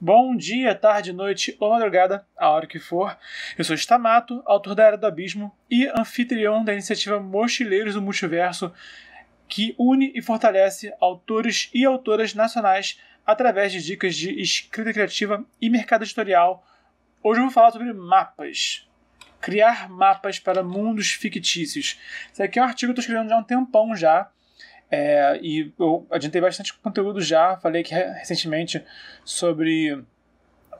Bom dia, tarde, noite ou madrugada, a hora que for. Eu sou Stamato, autor da Era do Abismo e anfitrião da iniciativa Mochileiros do Multiverso, que une e fortalece autores e autoras nacionais através de dicas de escrita criativa e mercado editorial. Hoje eu vou falar sobre mapas. Criar mapas para mundos fictícios. Isso aqui é um artigo que eu estou escrevendo já há um tempão já. E eu adiantei bastante conteúdo já. Falei aqui recentemente sobre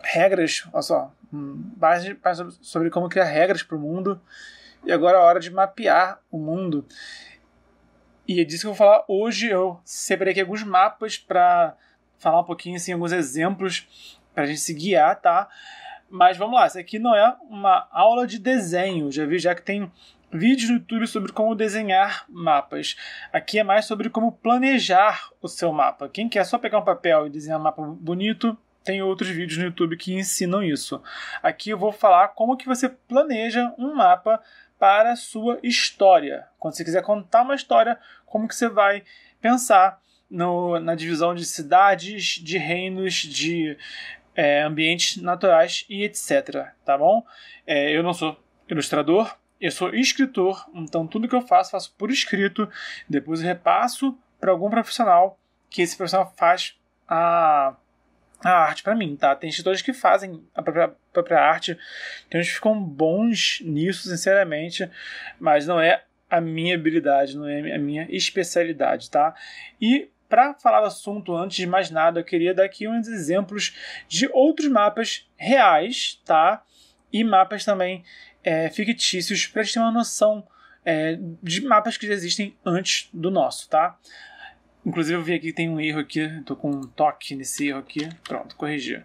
regras, olha só, base sobre como criar regras para o mundo. E agora é a hora de mapear o mundo. E é disso que eu vou falar hoje. Eu separei aqui alguns mapas para falar um pouquinho, assim, alguns exemplos para a gente se guiar, tá? Mas vamos lá, isso aqui não é uma aula de desenho. Já vi que tem vídeos no YouTube sobre como desenhar mapas. Aqui é mais sobre como planejar o seu mapa. Quem quer só pegar um papel e desenhar um mapa bonito, tem outros vídeos no YouTube que ensinam isso. Aqui eu vou falar como que você planeja um mapa para a sua história. Quando você quiser contar uma história, como que você vai pensar na divisão de cidades, de reinos, de ambientes naturais e etc. Tá bom? Eu não sou ilustrador, eu sou escritor, então tudo que eu faço por escrito, depois eu repasso para algum profissional, que esse profissional faz a arte para mim, tá? Tem escritores que fazem a própria arte, então eles ficam bons nisso, sinceramente, mas não é a minha habilidade, não é a minha especialidade, tá? E para falar do assunto, antes de mais nada, eu queria dar aqui uns exemplos de outros mapas reais, tá? E mapas também fictícios, para a gente ter uma noção de mapas que já existem antes do nosso, tá? Inclusive eu vi aqui que tem um erro aqui, estou com um toque nesse erro aqui, pronto, corrigi.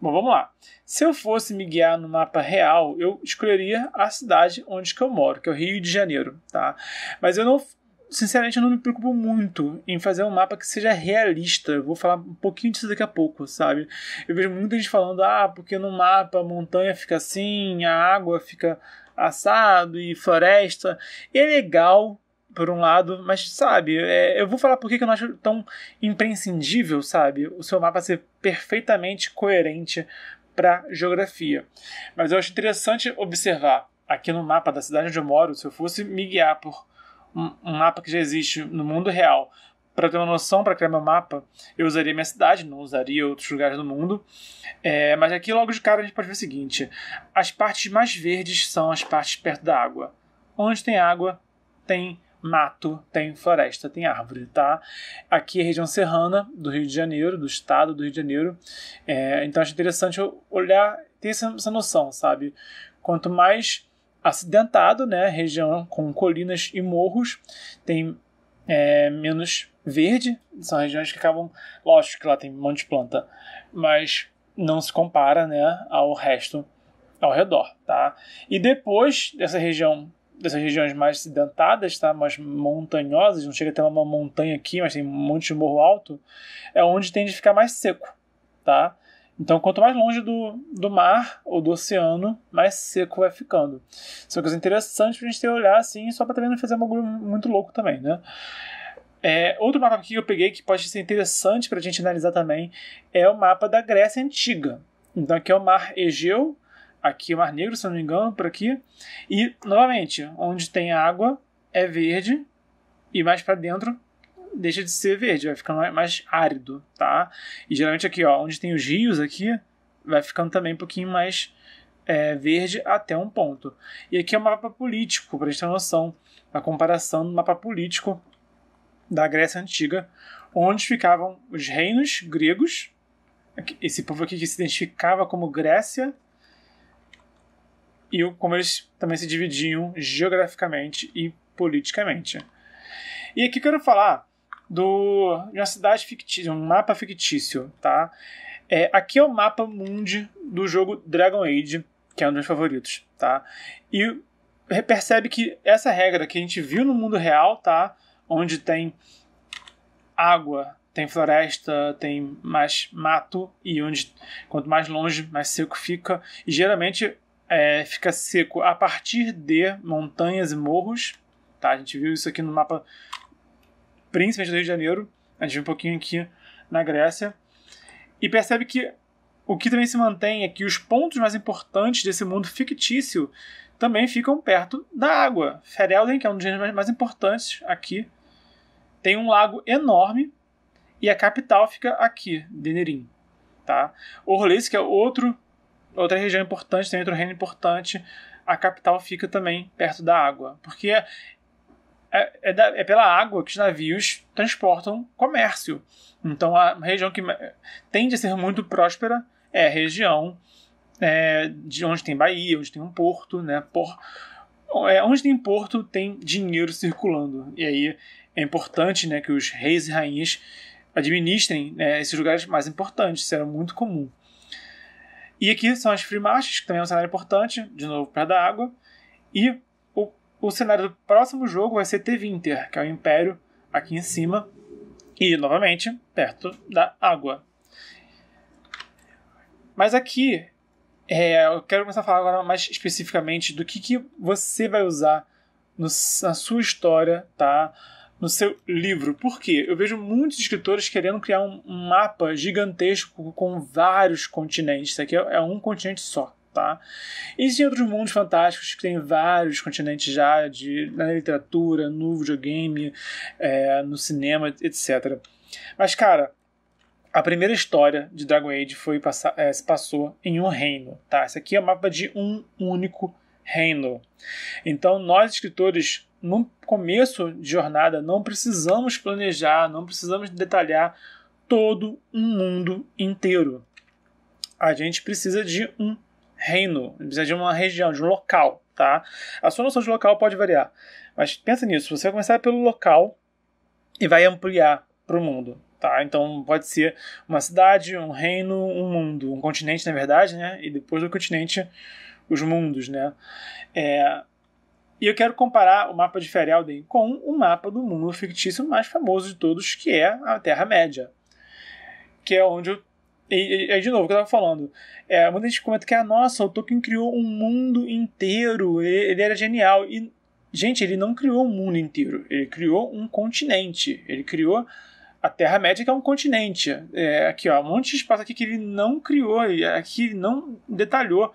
Bom, vamos lá. Se eu fosse me guiar no mapa real, eu escolheria a cidade onde que eu moro, que é o Rio de Janeiro, tá? Mas sinceramente, eu não me preocupo muito em fazer um mapa que seja realista. Eu vou falar um pouquinho disso daqui a pouco, sabe? Eu vejo muita gente falando, porque no mapa a montanha fica assim, a água fica assado e floresta. E é legal, por um lado, mas, sabe, eu vou falar por que eu não acho tão imprescindível, sabe, o seu mapa ser perfeitamente coerente para geografia. Mas eu acho interessante observar aqui no mapa da cidade onde eu moro, se eu fosse me guiar por um mapa que já existe no mundo real, para ter uma noção para criar meu mapa, eu usaria minha cidade, não usaria outros lugares do mundo. Mas aqui logo de cara a gente pode ver o seguinte: as partes mais verdes são as partes perto da água. Onde tem água, tem mato, tem floresta, tem árvore, tá? Aqui é a região serrana do Rio de Janeiro, do estado do Rio de Janeiro. Então acho interessante eu olhar, ter essa noção, sabe? Quanto mais acidentado, né, região com colinas e morros, tem menos verde, são regiões que acabam, lógico que lá tem um monte de planta, mas não se compara, né, ao resto ao redor, tá? E depois dessas regiões mais acidentadas, tá, mais montanhosas, não chega a ter uma montanha aqui, mas tem um monte de morro alto, é onde tende a ficar mais seco, tá? Então, quanto mais longe do mar ou do oceano, mais seco vai ficando. Isso é uma coisa interessante pra gente ter olhar assim, só pra também não fazer um bagulho muito louco também, né? Outro mapa aqui que eu peguei que pode ser interessante pra gente analisar também é o mapa da Grécia Antiga. Então, aqui é o Mar Egeu, aqui é o Mar Negro, se eu não me engano, por aqui. E, novamente, onde tem água é verde e mais pra dentro deixa de ser verde, vai ficando mais árido, tá? E geralmente aqui, ó, onde tem os rios aqui, vai ficando também um pouquinho mais verde até um ponto. E aqui é o mapa político, pra gente ter uma noção, a comparação do mapa político da Grécia Antiga, onde ficavam os reinos gregos, esse povo aqui que se identificava como Grécia, e como eles também se dividiam geograficamente e politicamente. E aqui eu quero falar de uma cidade fictícia, um mapa fictício, tá? Aqui é o mapa mundi do jogo Dragon Age, que é um dos meus favoritos, tá? E percebe que essa regra que a gente viu no mundo real, tá? Onde tem água, tem floresta, tem mais mato, e onde quanto mais longe, mais seco fica. E geralmente fica seco a partir de montanhas e morros, tá? A gente viu isso aqui no mapa principalmente do Rio de Janeiro, a gente viu um pouquinho aqui na Grécia, e percebe que o que também se mantém é que os pontos mais importantes desse mundo fictício também ficam perto da água. Ferelden, que é um dos reinos mais importantes aqui, tem um lago enorme e a capital fica aqui, Denerim. Tá? Orlais, que é outra região importante, tem outro reino importante, a capital fica também perto da água. Porque é pela água que os navios transportam comércio. Então a região que tende a ser muito próspera é a região de onde tem baía, onde tem um porto, né? Onde tem porto tem dinheiro circulando. E aí é importante, né, que os reis e rainhas administrem, né, esses lugares mais importantes. Isso era muito comum. E aqui são as Free Marches, que também é um cenário importante, de novo perto da água. E o cenário do próximo jogo vai ser Tevinter, que é o Império aqui em cima. E, novamente, perto da água. Mas aqui, eu quero começar a falar agora mais especificamente do que você vai usar na sua história, tá? No seu livro. Por quê? Eu vejo muitos escritores querendo criar um mapa gigantesco com vários continentes. Isso aqui é um continente só, tá? Existem outros mundos fantásticos que têm vários continentes já, na literatura, no videogame, no cinema, etc. Mas, cara, a primeira história de Dragon Age se passou em um reino, tá? Esse aqui é o mapa de um único reino. Então, nós, escritores, no começo de jornada, não precisamos planejar, não precisamos detalhar todo um mundo inteiro. A gente precisa de um reino, precisa de uma região, de um local, tá? A sua noção de local pode variar, mas pensa nisso, você vai começar pelo local e vai ampliar para o mundo, tá? Então pode ser uma cidade, um reino, um mundo, um continente, na verdade, né? E depois do continente, os mundos, né? E eu quero comparar o mapa de Ferelden com o mapa do mundo fictício mais famoso de todos, que é a Terra-média. Que é onde de novo, o que eu estava falando. Muita gente comenta que, nossa, o Tolkien criou um mundo inteiro, ele era genial. E, gente, ele não criou um mundo inteiro, ele criou um continente. Ele criou a Terra-média, que é um continente. Aqui, ó, um monte de espaço aqui que ele não criou, aqui ele não detalhou.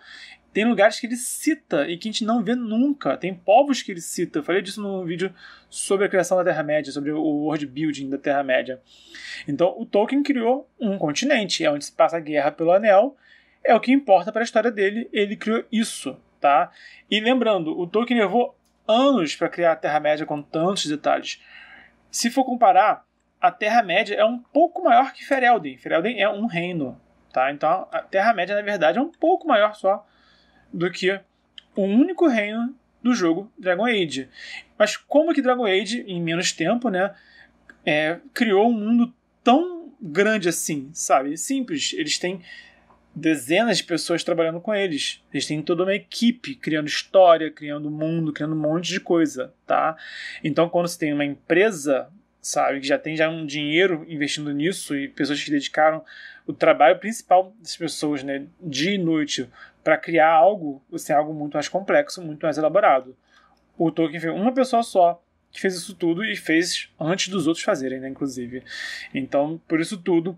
Tem lugares que ele cita e que a gente não vê nunca. Tem povos que ele cita. Eu falei disso no vídeo sobre a criação da Terra-média, sobre o world building da Terra-média. Então, o Tolkien criou um continente, onde se passa a guerra pelo Anel. É o que importa para a história dele. Ele criou isso, tá? E lembrando, o Tolkien levou anos para criar a Terra-média com tantos detalhes. Se for comparar, a Terra-média é um pouco maior que Ferelden. Ferelden é um reino, tá? Então, a Terra-média, na verdade, é um pouco maior só do que o único reino do jogo Dragon Age. Mas como que Dragon Age, em menos tempo, né, criou um mundo tão grande assim, sabe? Simples. Eles têm dezenas de pessoas trabalhando com eles. Eles têm toda uma equipe criando história, criando mundo, criando um monte de coisa, tá? Então, quando você tem uma empresa, sabe, que já tem um dinheiro investindo nisso e pessoas que dedicaram o trabalho principal das pessoas, né, dia e noite para criar algo, você tem algo muito mais complexo, muito mais elaborado. O Tolkien foi uma pessoa só que fez isso tudo e fez antes dos outros fazerem, né, inclusive. Então, por isso tudo,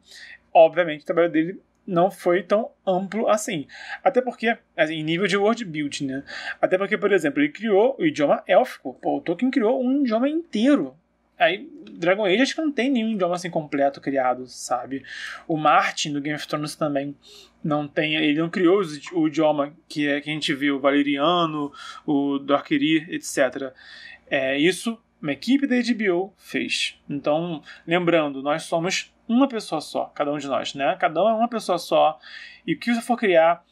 obviamente, o trabalho dele não foi tão amplo assim. Até porque, assim, em nível de world building, né? Até porque, por exemplo, ele criou o idioma élfico. O Tolkien criou um idioma inteiro. Aí, Dragon Age acho que não tem nenhum idioma assim completo criado, sabe? O Martin, do Game of Thrones, também não tem. Ele não criou o idioma que a gente viu, o Valeriano, o Dorquerie, etc. Isso uma equipe da HBO fez. Então, lembrando, nós somos uma pessoa só, cada um de nós, né? Cada um é uma pessoa só. E o que você for criar,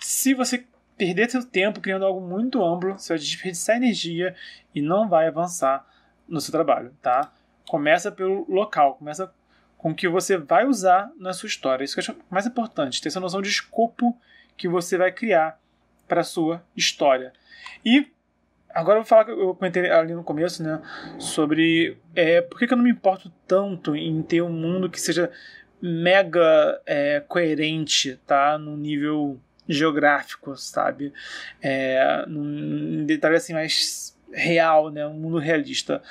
se você perder seu tempo criando algo muito amplo, você vai desperdiçar energia e não vai avançar no seu trabalho, tá? Começa pelo local, começa com o que você vai usar na sua história. Isso que eu acho mais importante, ter essa noção de escopo que você vai criar para a sua história. E agora eu vou falar que eu comentei ali no começo, né, sobre por que eu não me importo tanto em ter um mundo que seja mega coerente, tá? No nível geográfico, sabe? Num detalhe assim mais real, né? Um mundo realista.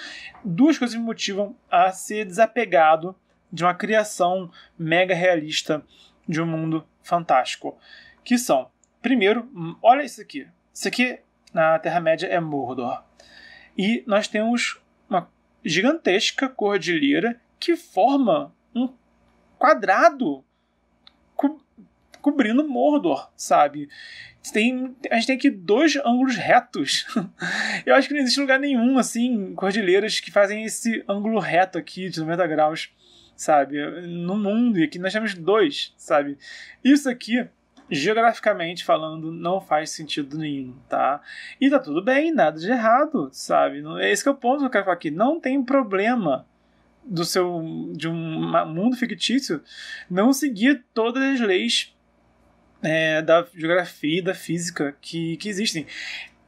Duas coisas me motivam a ser desapegado de uma criação mega realista de um mundo fantástico, que são, primeiro, olha isso aqui. Isso aqui na Terra-média é Mordor. E nós temos uma gigantesca cordilheira que forma um quadrado cobrindo Mordor, sabe? A gente tem aqui 2 ângulos retos. Eu acho que não existe lugar nenhum, assim, cordilheiras que fazem esse ângulo reto aqui de 90 graus, sabe? No mundo, e aqui nós temos 2, sabe? Isso aqui, geograficamente falando, não faz sentido nenhum, tá? E tá tudo bem, nada de errado, sabe? Esse que é o ponto que eu quero falar aqui. Não tem problema de um mundo fictício não seguir todas as leis da geografia e da física que existem.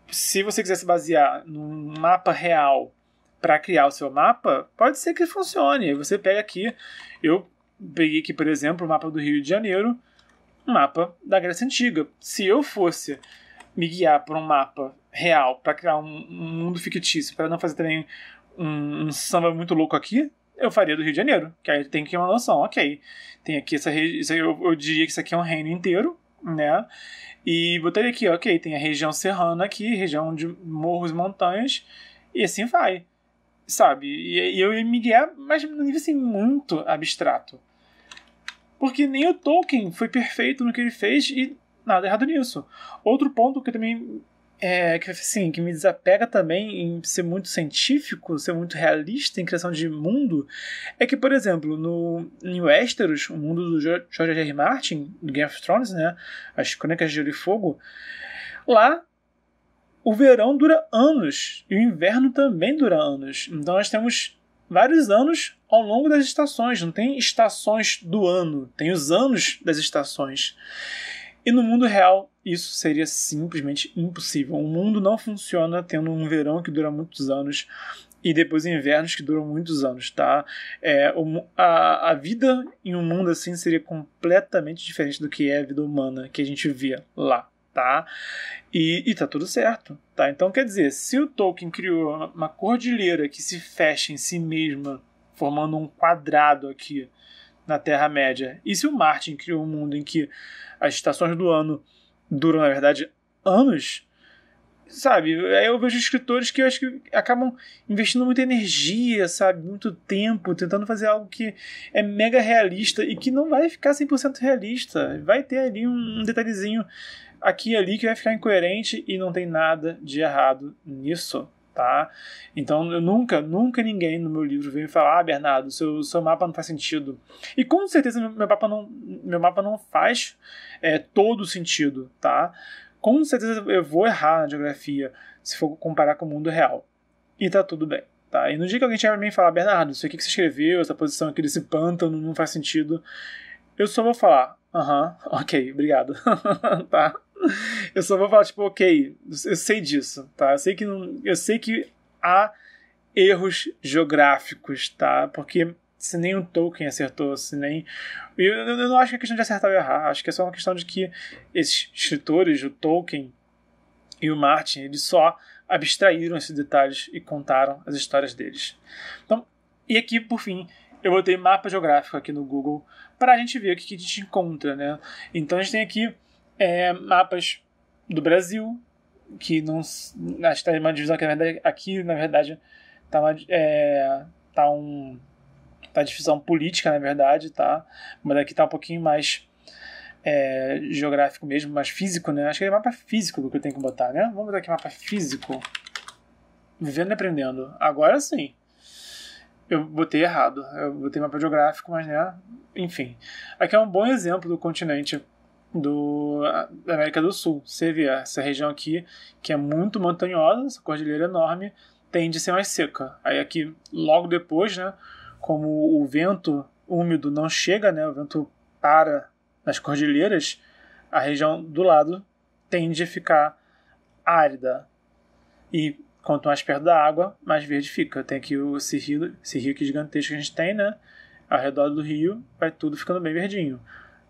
Se você quiser se basear num mapa real para criar o seu mapa, pode ser que funcione. Você pega aqui, eu peguei aqui, por exemplo, o mapa do Rio de Janeiro, um mapa da Grécia Antiga. Se eu fosse me guiar por um mapa real para criar um mundo fictício, para não fazer também um samba muito louco aqui, eu faria do Rio de Janeiro, que aí tem que ter uma noção, ok. Tem aqui essa região, eu diria que isso aqui é um reino inteiro, né? E botaria aqui, ok, tem a região serrana aqui, região de morros e montanhas, e assim vai, sabe? E eu ia me guiar, mas num nível assim, muito abstrato. Porque nem o Tolkien foi perfeito no que ele fez e nada errado nisso. Outro ponto que também que me desapega também em ser muito científico, ser muito realista em criação de mundo, é que, por exemplo, em Westeros, o mundo do George R. Martin, do Game of Thrones, né, as Crônicas de Gelo e Fogo, lá o verão dura anos e o inverno também dura anos. Então nós temos vários anos ao longo das estações, não tem estações do ano, tem os anos das estações. E no mundo real, isso seria simplesmente impossível. O mundo não funciona tendo um verão que dura muitos anos e depois invernos que duram muitos anos, tá? A vida em um mundo assim seria completamente diferente do que é a vida humana que a gente via lá, tá? E tá tudo certo, tá? Então, quer dizer, se o Tolkien criou uma cordilheira que se fecha em si mesma, formando um quadrado aqui na Terra-média, e se o Martin criou um mundo em que as estações do ano duram, na verdade, anos, sabe? Aí eu vejo escritores que eu acho que acabam investindo muita energia, sabe? Muito tempo, tentando fazer algo que é mega realista e que não vai ficar 100% realista. Vai ter ali um detalhezinho aqui e ali que vai ficar incoerente e não tem nada de errado nisso, tá? Então eu nunca ninguém no meu livro veio me falar: Bernardo, seu mapa não faz sentido. E com certeza meu mapa não faz todo sentido, tá? Com certeza eu vou errar na geografia se for comparar com o mundo real. E tá tudo bem, tá? E no dia que alguém chegar pra mim e falar: Bernardo, isso aqui que você escreveu, essa posição aqui desse pântano não faz sentido, eu só vou falar: ok, obrigado. Tá? Eu só vou falar, tipo, ok, eu sei disso, tá? Eu sei que há erros geográficos, tá? Porque se nem o Tolkien acertou, se nem... Eu não acho que é questão de acertar ou errar, acho que é só uma questão de que esses escritores, o Tolkien e o Martin, eles só abstraíram esses detalhes e contaram as histórias deles. Então, e aqui, por fim, eu botei mapa geográfico aqui no Google para a gente ver o que a gente encontra, né? Então a gente tem aqui mapas do Brasil, que não... Acho que está uma divisão que aqui, na verdade, tá divisão política, na verdade, tá? Mas aqui tá um pouquinho mais geográfico mesmo, mais físico, né? Acho que é mapa físico que eu tenho que botar, né? Vamos botar aqui mapa físico. Vivendo e aprendendo. Agora sim. Eu botei errado. Eu botei mapa geográfico, mas, né? Enfim. Aqui é um bom exemplo do continente da América do Sul. Você vê essa região aqui, que é muito montanhosa, essa cordilheira enorme, tende a ser mais seca. Aí aqui, logo depois, né? Como o vento úmido não chega, né? O vento para nas cordilheiras, a região do lado tende a ficar árida. E quanto mais perto da água, mais verde fica. Tem aqui esse rio aqui gigantesco que a gente tem, né? Ao redor do rio vai tudo ficando bem verdinho.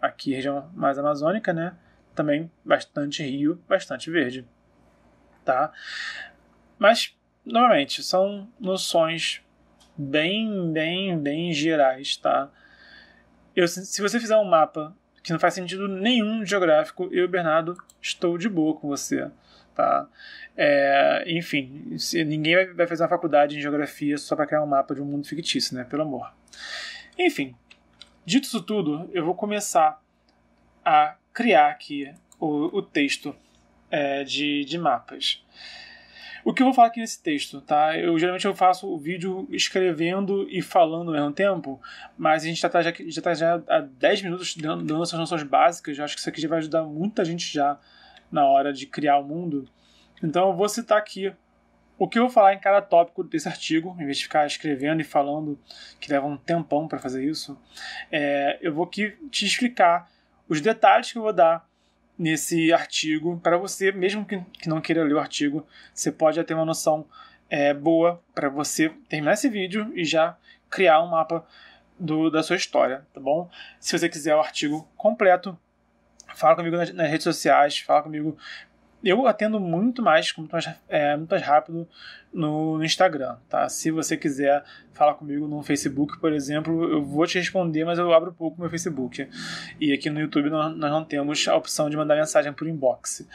Aqui, região mais amazônica, né? Também bastante rio, bastante verde. Tá? Mas, novamente, são noções bem gerais, tá? Se você fizer um mapa que não faz sentido nenhum geográfico, eu e o Bernardo estou de boa com você, tá? Enfim, ninguém vai fazer uma faculdade em geografia só para criar um mapa de um mundo fictício, né? Pelo amor. Enfim, dito isso tudo, eu vou começar a criar aqui o texto de mapas. O que eu vou falar aqui nesse texto, tá? Geralmente eu faço o vídeo escrevendo e falando ao mesmo tempo, mas a gente já tá há 10 minutos dando essas noções básicas. Eu acho que isso aqui já vai ajudar muita gente já na hora de criar o mundo. Então eu vou citar aqui o que eu vou falar em cada tópico desse artigo, em vez de ficar escrevendo e falando, que leva um tempão para fazer isso. Eu vou aqui te explicar os detalhes que eu vou dar nesse artigo, para você, mesmo que não queira ler o artigo, você pode já ter uma noção boa para você terminar esse vídeo e já criar um mapa da sua história, tá bom? Se você quiser o artigo completo, fala comigo nas redes sociais, fala comigo. Eu atendo muito mais rápido no Instagram, tá? Se você quiser falar comigo no Facebook, por exemplo, eu vou te responder, mas eu abro pouco meu Facebook. E aqui no YouTube nós não temos a opção de mandar mensagem por inbox.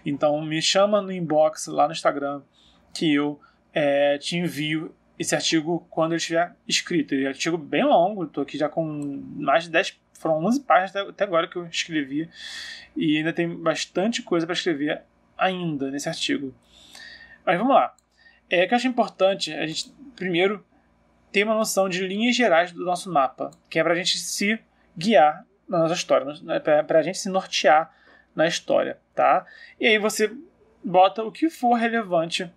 Então me chama no inbox lá no Instagram que eu te envio esse artigo quando ele estiver escrito. Ele é um artigo bem longo, estou aqui já com mais de 10, foram 11 páginas até agora que eu escrevi. E ainda tem bastante coisa para escrever ainda nesse artigo. Mas vamos lá. O que eu acho importante a gente, primeiro, ter uma noção de linhas gerais do nosso mapa, que é para a gente se guiar na nossa história, para a gente se nortear na história, tá? E aí você bota o que for relevante,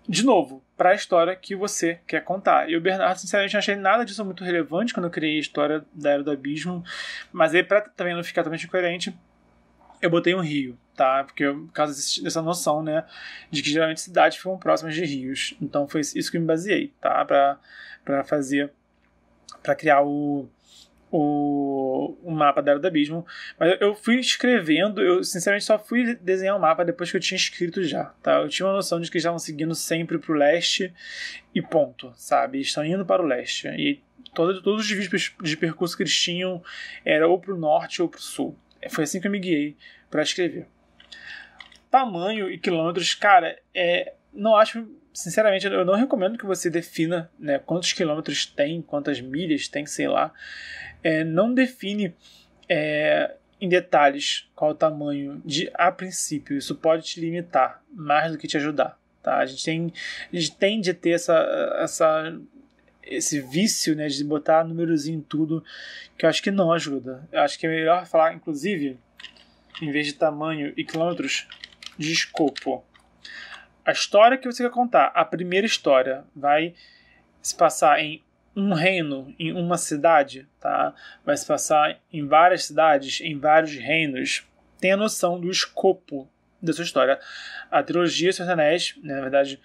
de novo, para a história que você quer contar. E o Bernardo, sinceramente, não achei nada disso muito relevante quando eu criei a história da Era do Abismo, mas aí, para também não ficar totalmente incoerente, eu botei um rio, tá? Porque por causa dessa noção, né, de que geralmente cidades ficam próximas de rios. Então foi isso que eu me baseei, tá? Para criar o mapa da Era do Abismo. Mas eu fui escrevendo, eu sinceramente só fui desenhar o mapa depois que eu tinha escrito já, tá? Eu tinha uma noção de que eles estavam seguindo sempre pro leste e ponto, sabe? Eles estão indo para o leste. E todos os desvios de percurso que eles tinham era ou pro norte ou pro sul. Foi assim que eu me guiei para escrever. Tamanho e quilômetros, cara, não acho, sinceramente, eu não recomendo que você defina, né, quantos quilômetros tem, quantas milhas tem, sei lá. Não define em detalhes qual o tamanho a princípio. Isso pode te limitar mais do que te ajudar, tá? A gente tende a ter esse vício, né, de botar númerozinho em tudo, que eu acho que não ajuda. Eu acho que é melhor falar, inclusive, em vez de tamanho e quilômetros, de escopo. A história que você quer contar, a primeira história, vai se passar em um reino, em uma cidade, tá? Vai se passar em várias cidades, em vários reinos. Tenha noção do escopo da sua história. A trilogia Senhor dos Anéis, né, na verdade,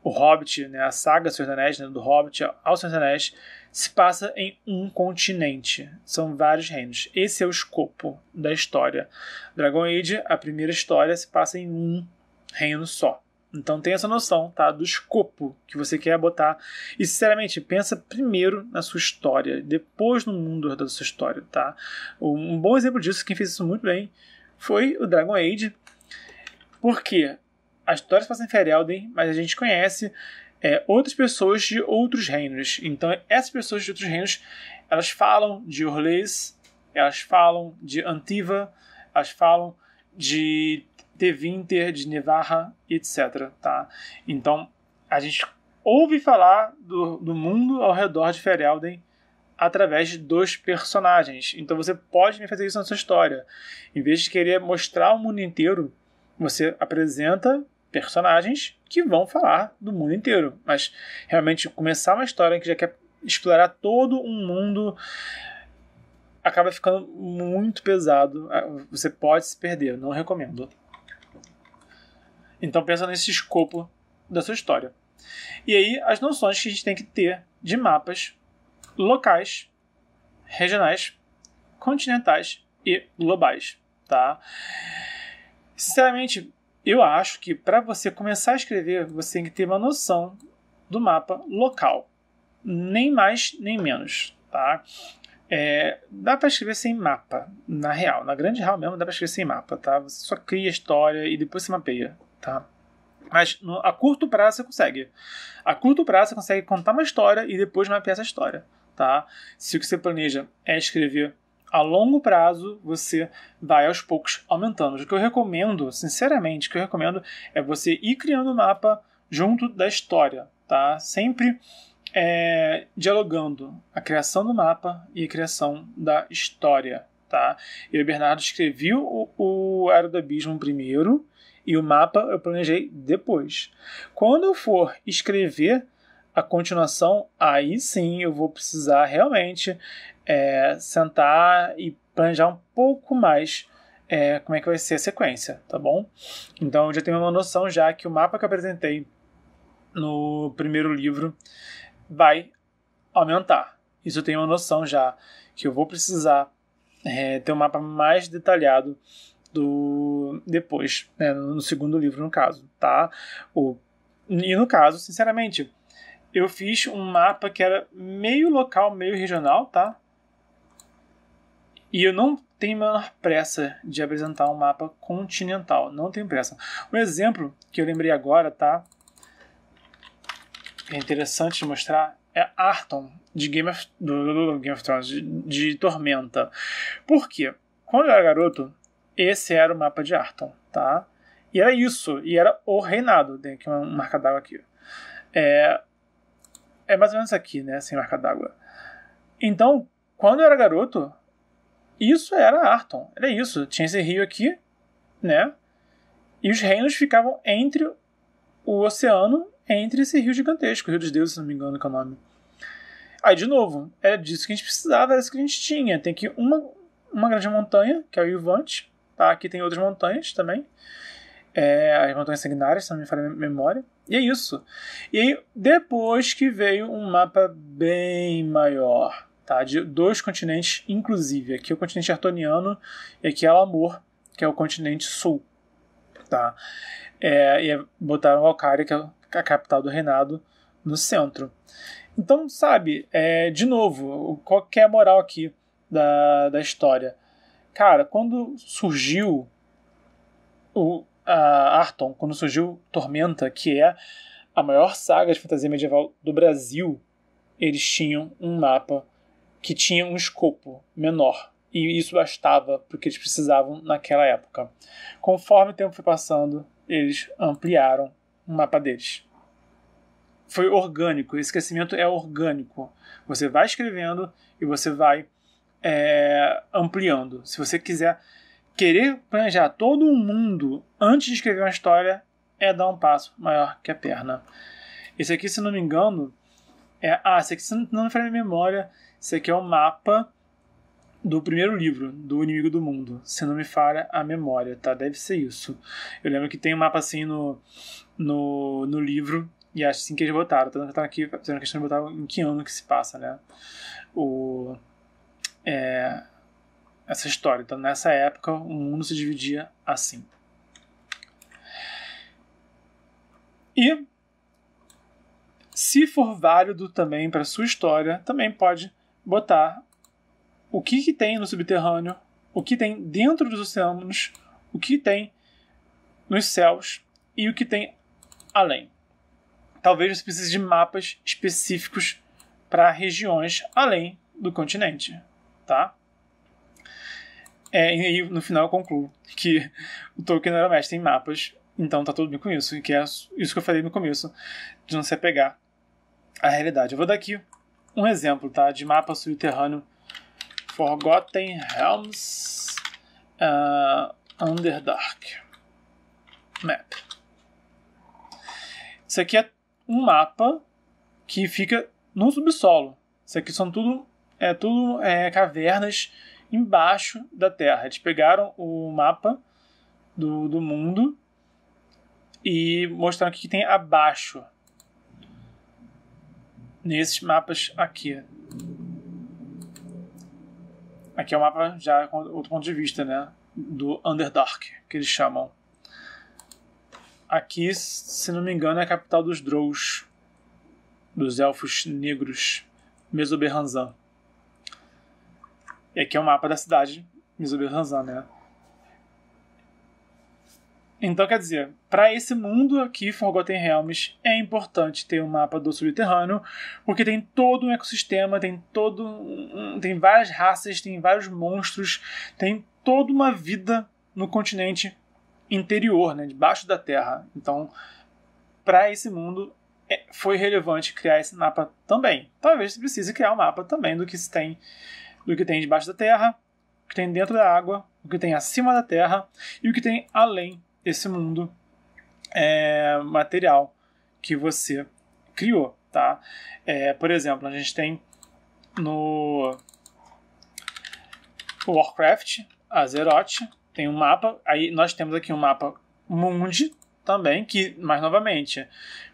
o Hobbit, né, a saga Senhor dos Anéis, né, do Hobbit ao Senhor dos Anéis, se passa em um continente. São vários reinos. Esse é o escopo da história. Dragon Age, a primeira história, se passa em um reino só. Então tem essa noção, tá, do escopo que você quer botar. E, sinceramente, pensa primeiro na sua história, depois no mundo da sua história, tá? Um bom exemplo disso, quem fez isso muito bem, foi o Dragon Age. Por quê? A história se passa em Ferelden, mas a gente conhece outras pessoas de outros reinos. Então, essas pessoas de outros reinos, elas falam de Orlais, elas falam de Antiva, elas falam de Tevinter, de Nevarra, etc. Tá? Então, a gente ouve falar do mundo ao redor de Ferelden através dos personagens. Então, você pode fazer isso na sua história. Em vez de querer mostrar o mundo inteiro, você apresenta personagens que vão falar do mundo inteiro. Mas realmente começar uma história que já quer explorar todo um mundo acaba ficando muito pesado. Você pode se perder, eu não recomendo. Então pensa nesse escopo da sua história. E aí as noções que a gente tem que ter de mapas locais, regionais, continentais e globais, tá? Sinceramente, eu acho que para você começar a escrever, você tem que ter uma noção do mapa local. Nem mais, nem menos, tá? Dá para escrever sem mapa, na real. Na grande real mesmo, dá para escrever sem mapa, tá? Você só cria a história e depois se mapeia, tá? Mas a curto prazo você consegue. A curto prazo você consegue contar uma história e depois mapear essa história, tá? Se o que você planeja é escrever a longo prazo, você vai aos poucos aumentando. O que eu recomendo, sinceramente, é você ir criando o mapa junto da história, tá? Sempre dialogando a criação do mapa e a criação da história, tá? Eu e o Bernardo escrevi o Era do Abismo primeiro e o mapa eu planejei depois. Quando eu for escrever a continuação, aí sim eu vou precisar realmente sentar e planejar um pouco mais como é que vai ser a sequência, tá bom? Então eu já tenho uma noção já que o mapa que eu apresentei no primeiro livro vai aumentar. Isso eu tenho uma noção já, que eu vou precisar ter um mapa mais detalhado depois, né, no segundo livro, no caso, tá? E no caso, sinceramente, eu fiz um mapa que era meio local, meio regional, tá? E eu não tenho a menor pressa de apresentar um mapa continental, não tenho pressa. Um exemplo que eu lembrei agora, tá? É interessante de mostrar, é Arton, do Game of Thrones, de Tormenta. Por quê? Quando eu era garoto, esse era o mapa de Arton, tá? E era isso, e era o reinado. Tem aqui uma marca d'água aqui. É mais ou menos aqui, né? Sem marca d'água. Então, quando eu era garoto, isso era Arton. Era isso. Tinha esse rio aqui, né? E os reinos ficavam entre o oceano, entre esse rio gigantesco, o Rio dos Deuses, se não me engano, que é o nome. Aí, de novo, era disso que a gente precisava, era isso que a gente tinha. Tem aqui uma grande montanha, que é o Yuvante, tá? Aqui tem outras montanhas também. As montanhas sanguinárias, se não me falha a memória. E é isso. E aí, depois que veio um mapa bem maior, tá? De 2 continentes, inclusive. Aqui é o continente artoniano e aqui é Alamor, que é o continente sul, tá? E botaram Valkyria, que é a capital do reinado, no centro. Então, sabe, de novo, qual que é a moral aqui da história? Cara, quando surgiu Arton, quando surgiu Tormenta, que é a maior saga de fantasia medieval do Brasil, eles tinham um mapa que tinha um escopo menor. E isso bastava para o que eles precisavam naquela época. Conforme o tempo foi passando, eles ampliaram o mapa deles. Foi orgânico, esse crescimento é orgânico. Você vai escrevendo e você vai ampliando. Se você querer planejar todo um mundo antes de escrever uma história, dar um passo maior que a perna. Esse aqui, se não me engano, esse aqui, se não me falha a memória, esse aqui é o mapa do primeiro livro, do Inimigo do Mundo, se não me falha a memória, tá? Deve ser isso. Eu lembro que tem um mapa assim no livro, e acho assim que eles botaram. Tanto que tá aqui fazendo questão de botar em que ano que se passa, né? Essa história. Então, nessa época, o mundo se dividia assim. E, se for válido também para sua história, também pode botar o que tem no subterrâneo, o que tem dentro dos oceanos, o que tem nos céus e o que tem além. Talvez você precise de mapas específicos para regiões além do continente, tá? E no final eu concluo que o Tolkien não era mestre em mapas, então tá tudo bem com isso, que é isso que eu falei no começo, de não se apegar à realidade. Eu vou dar aqui um exemplo, tá, de mapa subterrâneo Forgotten Realms Underdark Map. Isso aqui é um mapa que fica no subsolo. Isso aqui são tudo cavernas embaixo da Terra. Eles pegaram o mapa do mundo e mostraram o que tem abaixo nesses mapas aqui. Aqui é o mapa já com outro ponto de vista, né? Do Underdark, que eles chamam. Aqui, se não me engano, é a capital dos Drows, dos Elfos Negros, Mesoberranzan. E aqui é o mapa da cidade Misobe-Ranzan, né? Então, quer dizer, para esse mundo aqui, Forgotten Realms, é importante ter um mapa do subterrâneo, porque tem todo um ecossistema, tem várias raças, tem vários monstros, tem toda uma vida no continente interior, né, debaixo da Terra. Então, para esse mundo, foi relevante criar esse mapa também. Talvez você precise criar um mapa também do que tem debaixo da Terra, o que tem dentro da água, o que tem acima da Terra e o que tem além desse mundo material que você criou, tá? Por exemplo, a gente tem no Warcraft, Azeroth, tem um mapa, aí nós temos aqui um mapa Mundi também, que, mais novamente,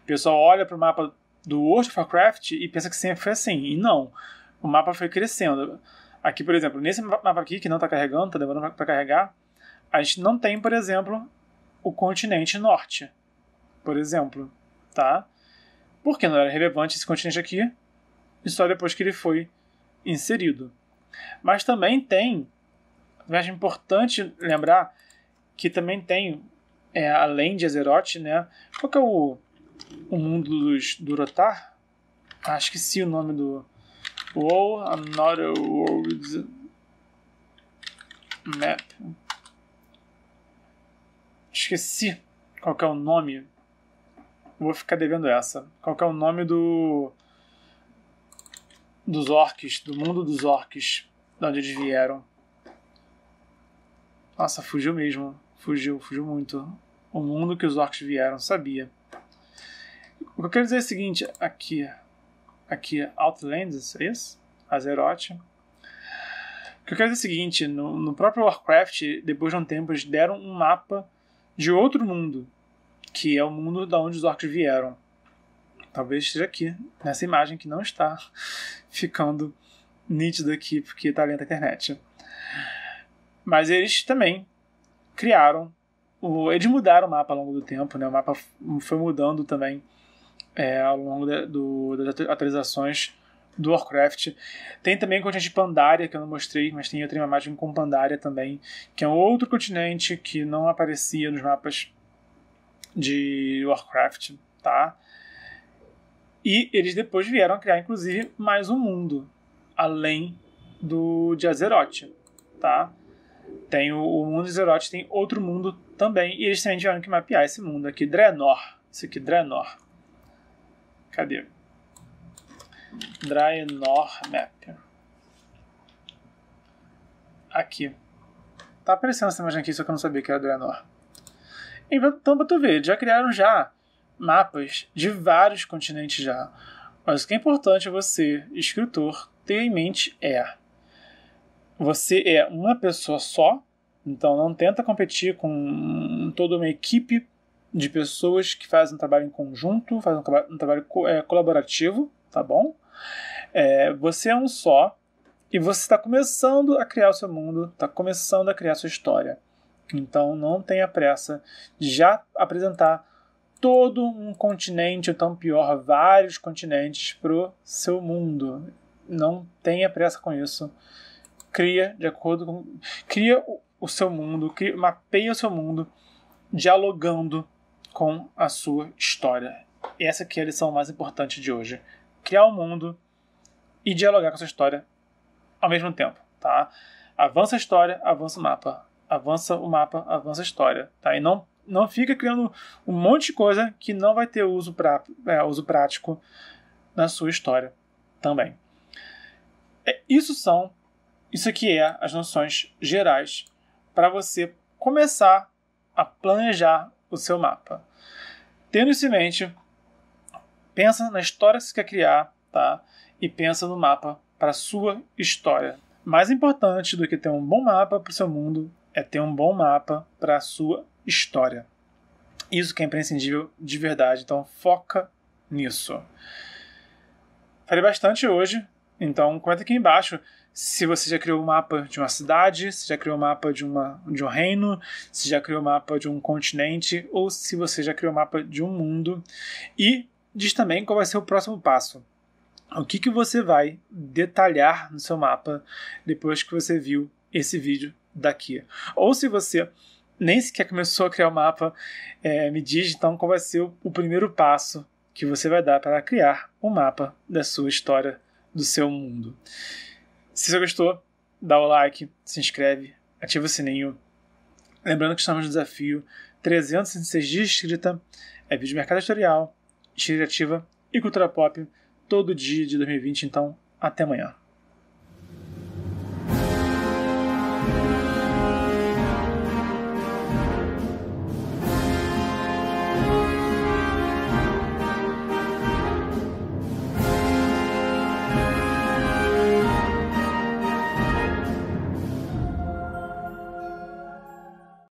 o pessoal olha para o mapa do World of Warcraft e pensa que sempre foi assim, e não, o mapa foi crescendo. Aqui, por exemplo, nesse mapa aqui, que não está carregando, está demorando para carregar, a gente não tem, por exemplo, o continente norte, por exemplo, tá? Porque não era relevante esse continente aqui, e só depois que ele foi inserido. Mas também tem, acho importante lembrar que também tem, além de Azeroth, né? Qual que é o mundo dos Durotar? Esqueci o nome do Another Worlds Map. Esqueci qual que é o nome. Vou ficar devendo essa. Qual que é o nome dos orcs, do mundo dos orcs, de onde eles vieram. Nossa, fugiu mesmo. Fugiu muito. O mundo que os orcs vieram, sabia. O que eu quero dizer é o seguinte, aqui Outlands, é isso? Azeroth. O que eu quero dizer é o seguinte, no próprio Warcraft, depois de um tempo, eles deram um mapa de outro mundo, que é o mundo da onde os orcs vieram. Talvez esteja aqui, nessa imagem que não está ficando nítido aqui, porque está lenta a internet. Mas eles também criaram, eles mudaram o mapa ao longo do tempo, né? O mapa foi mudando também ao longo das atualizações do Warcraft. Tem também o continente de Pandaria, que eu não mostrei, mas tem outra imagem com Pandaria também, que é um outro continente que não aparecia nos mapas de Warcraft, tá? E eles depois vieram a criar, inclusive, mais um mundo, além de Azeroth, tá? Tem o mundo de Azeroth, tem outro mundo também, e eles também tiveram que mapear esse mundo aqui, Draenor. Esse aqui, Draenor. Cadê? Draenor Map. Aqui. Tá aparecendo essa imagem aqui, só que eu não sabia que era Draenor. Então, pra tu ver, eles já criaram mapas de vários continentes já. Mas o que é importante você, escritor, ter em mente você é uma pessoa só, então não tenta competir com toda uma equipe de pessoas que fazem um trabalho em conjunto, fazem um trabalho colaborativo, tá bom? Você é um só e você está começando a criar o seu mundo, está começando a criar a sua história. Então não tenha pressa de já apresentar todo um continente, ou tão pior, vários continentes para o seu mundo. Não tenha pressa com isso. Cria o seu mundo, mapeia o seu mundo dialogando com a sua história. Essa aqui é a lição mais importante de hoje. Criar um mundo e dialogar com a sua história ao mesmo tempo, tá? Avança a história, avança o mapa. Avança o mapa, avança a história, tá? E não fica criando um monte de coisa que não vai ter uso prático na sua história também. Isso aqui é as noções gerais para você começar a planejar o seu mapa. Tendo isso em mente, pensa na história que você quer criar, tá? E pensa no mapa para a sua história. Mais importante do que ter um bom mapa para o seu mundo é ter um bom mapa para a sua história. Isso que é imprescindível de verdade, então foca nisso. Falei bastante hoje, então comenta aqui embaixo se você já criou um mapa de uma cidade, se já criou um mapa de um reino, se já criou um mapa de um continente, ou se você já criou um mapa de um mundo. E diz também qual vai ser o próximo passo. o que você vai detalhar no seu mapa depois que você viu esse vídeo daqui. Ou se você nem sequer começou a criar o mapa, me diz então qual vai ser o primeiro passo que você vai dar para criar um mapa da sua história, do seu mundo. Se você gostou, dá o like, se inscreve, ativa o sininho. Lembrando que estamos no desafio 366 dias de escrita, vídeo de mercado editorial, escrita criativa e cultura pop, todo dia de 2020, então até amanhã.